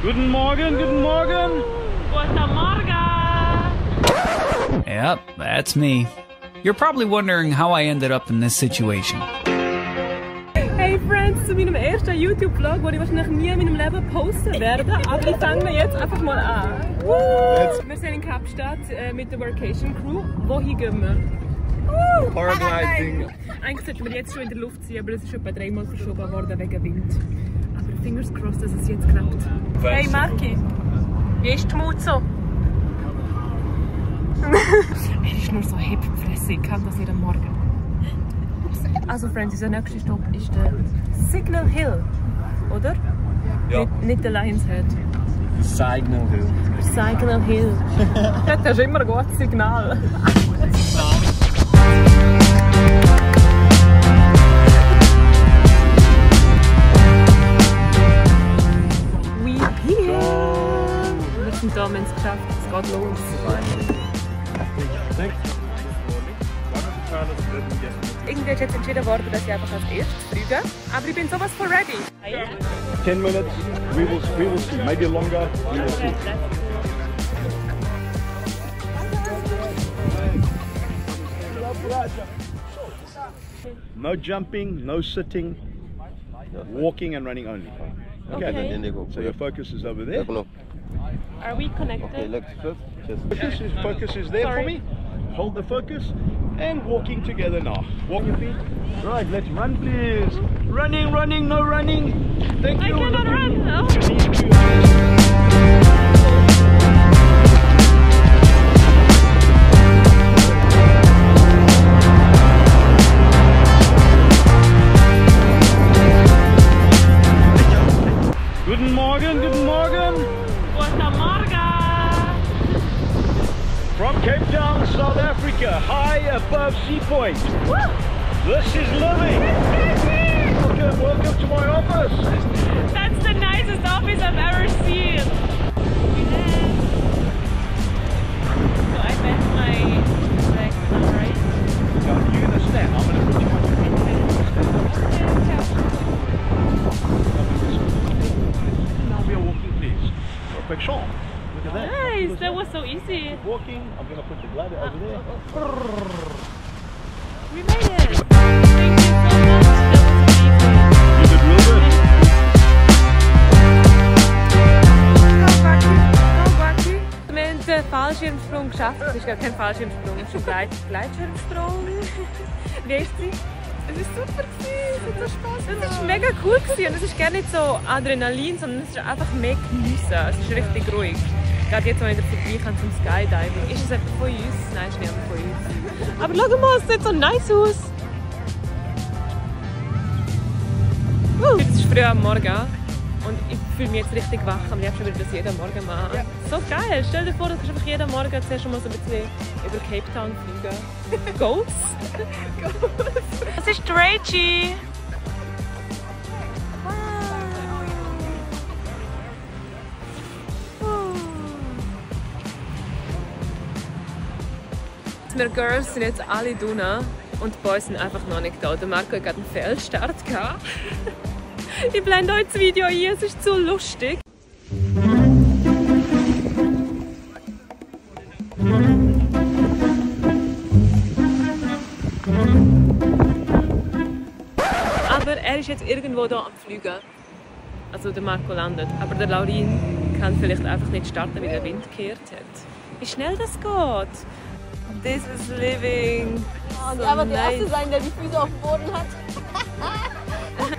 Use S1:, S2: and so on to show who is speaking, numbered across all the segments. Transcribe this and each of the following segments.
S1: Guten Morgen, guten Morgen.
S2: Guten Morgen.
S3: Yep, that's me. You're probably wondering how I ended up in this situation.
S2: Hey Friends, zu meinem ersten YouTube-Vlog, den ich wahrscheinlich nie in meinem Leben posten werde, aber ich fange jetzt einfach mal an. Wir sind in Kapstadt mit der Workation Crew. Wohin gehen wir?
S1: Paragliding.
S2: Eigentlich sollten wir jetzt schon in der Luft sein, aber es ist etwa 3-mal verschoben worden wegen Wind. Aber fingers crossed, dass es jetzt klappt. Hey Marki, wie ist die Mut so? Er ist nur so hip-fressig, kann das jeden Morgen. Also Friends, unser nächster Stopp ist der Signal Hill, oder?
S1: Ja.
S2: Nicht der Lions Head.
S1: Signal Hill.
S2: Signal Hill. Dort hast du immer ein gutes Signal. We here! Wir sind da, wir haben es geschafft, es geht los. Irgendwie ist jetzt entschieden worden, dass ich einfach als erstes fliege. Aber ich bin sowas von ready.
S1: 10 minutes, we will see. Maybe longer, we will see. No jumping, no sitting, walking and running only. Okay. So your focus is over there.
S2: Are we connected?
S4: Okay, legs first. Just
S1: Focus is there for me. Hold the focus and walking together now. Walk your feet. Right, let's run please. Running, running, no running. Thank you.
S2: I cannot run. No.
S1: Guten Morgen, guten Morgen.
S2: Guten Morgen.
S1: From Cape Town, South Africa, high above sea point.
S2: Woo!
S1: This is living. Welcome to my office.
S2: That's the nicest office I've ever seen. So I bent my legs now, right?
S1: You're gonna stand. I'm gonna put you on your feet. Now we are walking, please. Perfection. Look at that.
S2: Nice, that was so easy.
S1: Keep walking. I'm gonna put the glider over there.
S2: We made it. Thank you so much.
S1: You did real good.
S2: Wir haben den Fallschirmsprung geschafft. Es ist gar kein Fallschirmsprung, es ist ein Gleitschirmsprung. Wie ist sie? Es war super, es hat so Spaß gemacht. Es war mega cool und es ist gar nicht so Adrenalin, sondern es ist einfach mehr geniessen. Es ist richtig ruhig. Gerade jetzt, wenn ich den Vergleich habe zum Skydiving, ist es einfach von uns? Nein, es ist nicht von uns. Aber schau mal, es sieht so nice aus. Es ist früh am Morgen und ich fühle mich jetzt richtig wach. Am liebsten würde ich das jeden Morgen machen. Ja. So geil! Stell dir vor, du kannst einfach jeden Morgen zuerst schon mal so ein bisschen über Cape Town fliegen. Goats? Das ist Reggie! Wir Girls sind jetzt alle drinnen und die Boys sind einfach noch nicht da. Der Marco hat gerade einen Fehlstart gehabt. Ich blende euch das Video ein, es ist zu lustig. Aber er ist jetzt irgendwo hier am Fliegen. Also der Marco landet. Aber der Laurin kann vielleicht einfach nicht starten, weil der Wind gekehrt hat. Wie schnell das geht! This is living.
S5: Und
S2: so
S5: aber der
S2: nice.
S5: Erste sein, der die Füße auf dem Boden hat.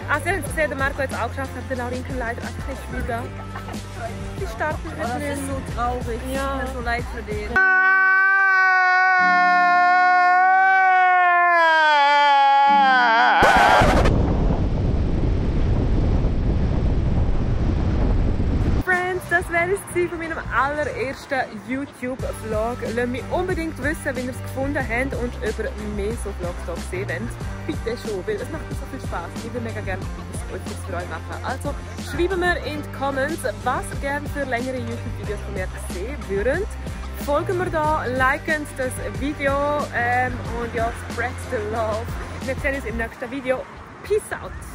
S2: Also ihr habt gesehen, der Marco hat es auch geschafft, aber der Laurin kann leider einfach nicht fliegen. Die starten
S5: Das
S2: nicht.
S5: ist so traurig.
S2: Ja.
S5: Mir so leid für den.
S2: Friends, das wäre es von meinem allerersten YouTube-Vlog. Lasst mich unbedingt wissen, wie ihr es gefunden habt und ob ihr mehr so Vlogs hier sehen wollt. Bitte schon, weil es macht mir so viel Spaß. Ich würde mega gerne etwas für euch machen. Also schreibt mir in die Comments, was ihr gerne für längere YouTube-Videos von mir sehen würdet. Folgen mir da, liken das Video und ja, spread the love. Wir sehen uns im nächsten Video. Peace out!